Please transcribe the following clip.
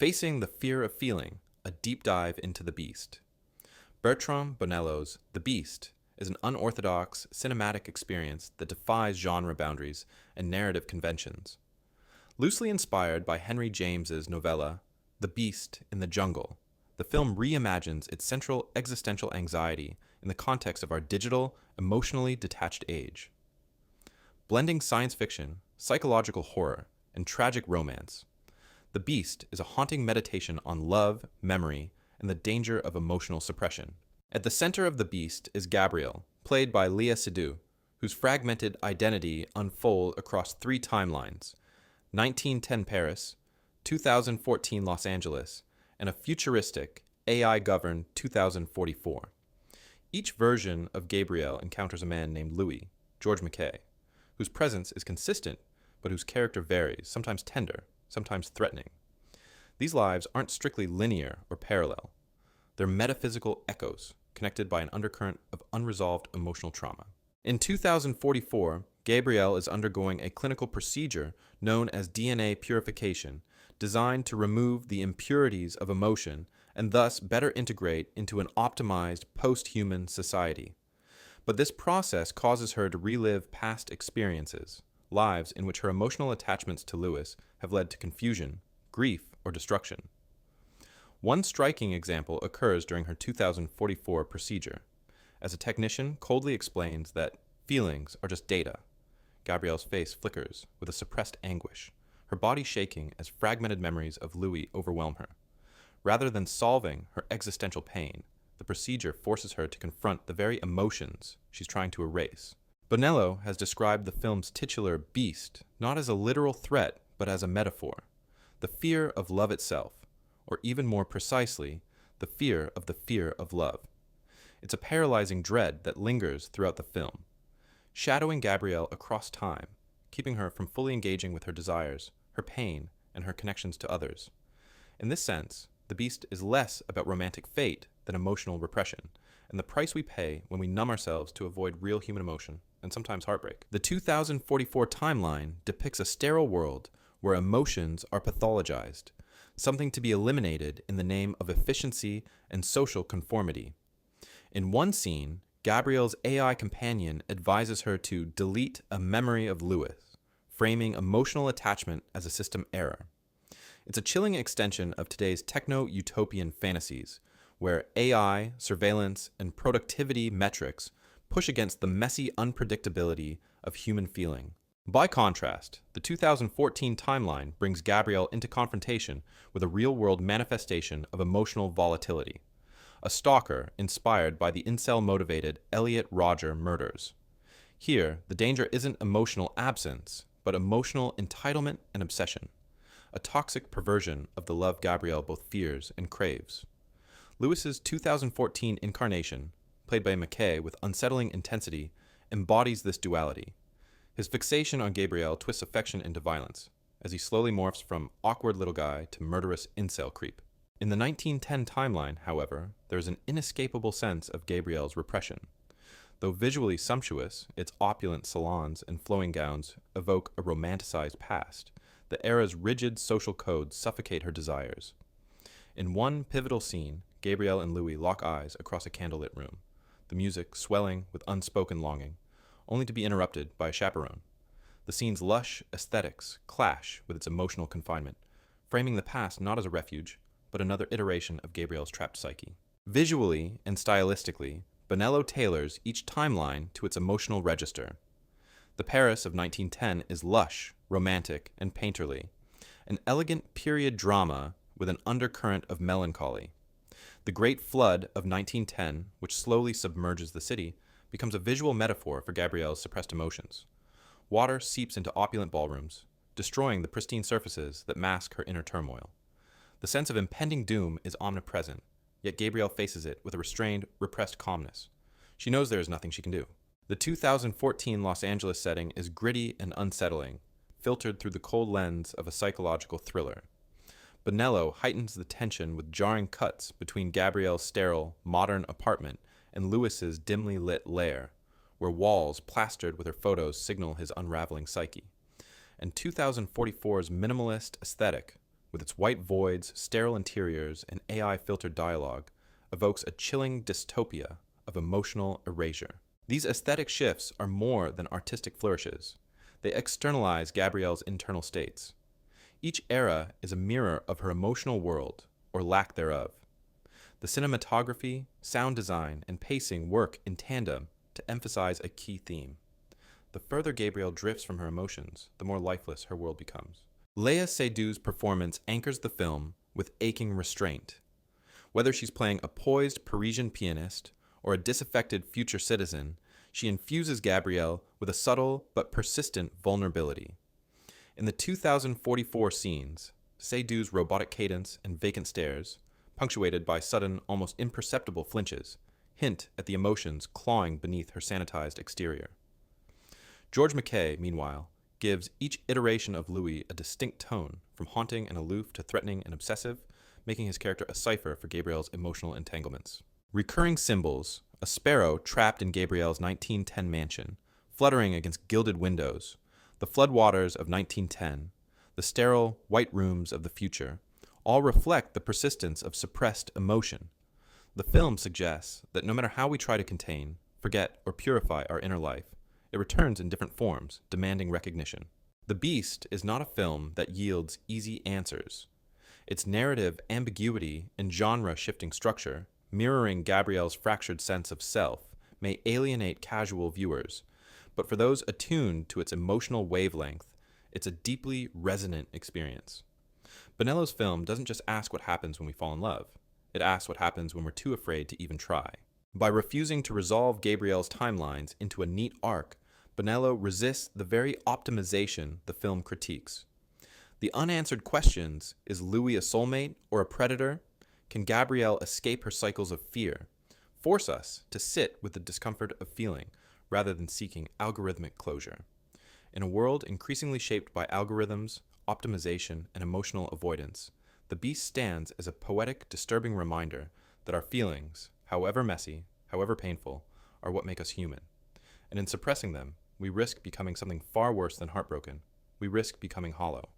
Facing the Fear of Feeling, a deep dive into the Beast. Bertrand Bonello's The Beast is an unorthodox cinematic experience that defies genre boundaries and narrative conventions. Loosely inspired by Henry James's novella The Beast in the Jungle, the film reimagines its central existential anxiety in the context of our digital, emotionally detached age. Blending science fiction, psychological horror, and tragic romance, The Beast is a haunting meditation on love, memory, and the danger of emotional suppression. At the center of The Beast is Gabrielle, played by Léa Seydoux, whose fragmented identity unfolds across three timelines: 1910 Paris, 2014 Los Angeles, and a futuristic, AI-governed 2044. Each version of Gabrielle encounters a man named Louis, George McKay, whose presence is consistent, but whose character varies, sometimes tender, sometimes threatening. These lives aren't strictly linear or parallel. They're metaphysical echoes, connected by an undercurrent of unresolved emotional trauma. In 2044, Gabrielle is undergoing a clinical procedure known as DNA purification, designed to remove the impurities of emotion and thus better integrate into an optimized post-human society. But this process causes her to relive past experiences, lives in which her emotional attachments to Louis have led to confusion, grief, or destruction. One striking example occurs during her 2044 procedure, as a technician coldly explains that feelings are just data. Gabrielle's face flickers with a suppressed anguish, her body shaking as fragmented memories of Louis overwhelm her. Rather than solving her existential pain, the procedure forces her to confront the very emotions she's trying to erase. Bonello has described the film's titular beast not as a literal threat, but as a metaphor, the fear of love itself, or even more precisely, the fear of love. It's a paralyzing dread that lingers throughout the film, shadowing Gabrielle across time, keeping her from fully engaging with her desires, her pain, and her connections to others. In this sense, The Beast is less about romantic fate than emotional repression, and the price we pay when we numb ourselves to avoid real human emotion, and sometimes heartbreak. The 2044 timeline depicts a sterile world where emotions are pathologized, something to be eliminated in the name of efficiency and social conformity. In one scene, Gabrielle's AI companion advises her to delete a memory of Louis, framing emotional attachment as a system error. It's a chilling extension of today's techno-utopian fantasies, where AI, surveillance, and productivity metrics push against the messy unpredictability of human feeling. By contrast, the 2014 timeline brings Gabrielle into confrontation with a real-world manifestation of emotional volatility, a stalker inspired by the incel-motivated Elliot Rodger murders. Here, the danger isn't emotional absence, but emotional entitlement and obsession, a toxic perversion of the love Gabrielle both fears and craves. Louis's 2014 incarnation, played by McKay with unsettling intensity, embodies this duality. His fixation on Gabrielle twists affection into violence, as he slowly morphs from awkward little guy to murderous incel creep. In the 1910 timeline, however, there is an inescapable sense of Gabrielle's repression. Though visually sumptuous, its opulent salons and flowing gowns evoke a romanticized past. The era's rigid social codes suffocate her desires. In one pivotal scene, Gabrielle and Louis lock eyes across a candlelit room, the music swelling with unspoken longing, only to be interrupted by a chaperone. The scene's lush aesthetics clash with its emotional confinement, framing the past not as a refuge, but another iteration of Gabrielle's trapped psyche. Visually and stylistically, Bonello tailors each timeline to its emotional register. The Paris of 1910 is lush, romantic, and painterly, an elegant period drama with an undercurrent of melancholy. The Great Flood of 1910, which slowly submerges the city, becomes a visual metaphor for Gabrielle's suppressed emotions. Water seeps into opulent ballrooms, destroying the pristine surfaces that mask her inner turmoil. The sense of impending doom is omnipresent, yet Gabrielle faces it with a restrained, repressed calmness. She knows there is nothing she can do. The 2014 Los Angeles setting is gritty and unsettling, filtered through the cold lens of a psychological thriller. Bonello heightens the tension with jarring cuts between Gabrielle's sterile, modern apartment and Louis's dimly lit lair, where walls plastered with her photos signal his unraveling psyche. And 2044's minimalist aesthetic, with its white voids, sterile interiors, and AI-filtered dialogue, evokes a chilling dystopia of emotional erasure. These aesthetic shifts are more than artistic flourishes. They externalize Gabrielle's internal states. Each era is a mirror of her emotional world, or lack thereof. The cinematography, sound design, and pacing work in tandem to emphasize a key theme. The further Gabrielle drifts from her emotions, the more lifeless her world becomes. Léa Seydoux's performance anchors the film with aching restraint. Whether she's playing a poised Parisian pianist or a disaffected future citizen, she infuses Gabrielle with a subtle but persistent vulnerability. In the 2044 scenes, Seydoux's robotic cadence and vacant stares, punctuated by sudden, almost imperceptible flinches, hint at the emotions clawing beneath her sanitized exterior. George McKay, meanwhile, gives each iteration of Louis a distinct tone, from haunting and aloof to threatening and obsessive, making his character a cipher for Gabrielle's emotional entanglements. Recurring symbols, a sparrow trapped in Gabrielle's 1910 mansion, fluttering against gilded windows, the floodwaters of 1910, the sterile, white rooms of the future, all reflect the persistence of suppressed emotion. The film suggests that no matter how we try to contain, forget, or purify our inner life, it returns in different forms, demanding recognition. The Beast is not a film that yields easy answers. Its narrative ambiguity and genre-shifting structure, mirroring Gabrielle's fractured sense of self, may alienate casual viewers, but for those attuned to its emotional wavelength, it's a deeply resonant experience. Bonello's film doesn't just ask what happens when we fall in love. It asks what happens when we're too afraid to even try. By refusing to resolve Gabrielle's timelines into a neat arc, Bonello resists the very optimization the film critiques. The unanswered questions, is Louis a soulmate or a predator? Can Gabrielle escape her cycles of fear? Force us to sit with the discomfort of feeling, rather than seeking algorithmic closure. In a world increasingly shaped by algorithms, optimization, and emotional avoidance, The Beast stands as a poetic, disturbing reminder that our feelings, however messy, however painful, are what make us human. And in suppressing them, we risk becoming something far worse than heartbroken. We risk becoming hollow.